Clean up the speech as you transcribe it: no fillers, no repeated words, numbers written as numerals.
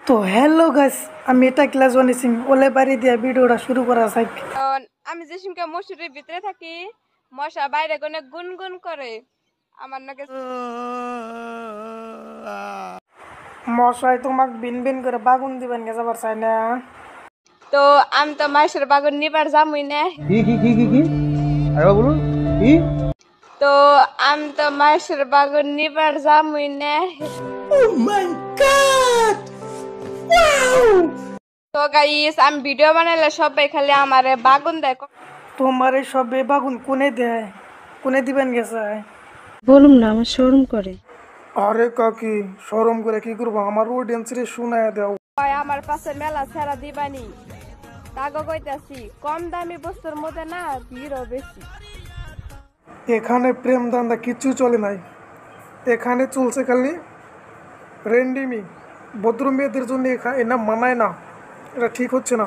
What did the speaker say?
তো hello guys, আমি এটা ক্লাস ওয়ানে সিং ওলে বাড়ি দিয়ে ভিডিওটা শুরু করা যাক। আমি যে সিংকে মসজিদের ভিতরে থাকি, মশা বাইরে কোনে গুনগুন করে আমার নাকি মশাই তোমাক বিন বিন করে বাগুন দিবেন গে যাবার চাই না। তো আমি তো মাসের বাগুন নিবার যামই না। কি আরে বলুন কি তো আমি তো মাসের বাগুন নিবার যামই না। ও মাই গড, ওয়াও! তো গাইস, আমি ভিডিও বানাইলে সবাই খালি আমারে বাগুন দেয়। তোমার এই সবে বাগুন কোনে দেয়, কোনে দিবেন গেছে? বলুম না, আমার শরম করে। আরে কাকি, শরম করে কি করবো? আমার অডিয়েন্সরে শুনায় দাও। আমার পাশে মেলা ছেড়া দিবানি, তাগো কইতাছি কম দামি বস্তুর মধ্যে না ভিড়ও বেশি। এখানে প্রেম দান্দা কিচ্ছু চলে নাই, এখানে চলছে খালি রেন্ডিমি। ভদ্র মেয়েদের জন্য এনা মানায় না, এটা ঠিক হচ্ছে না।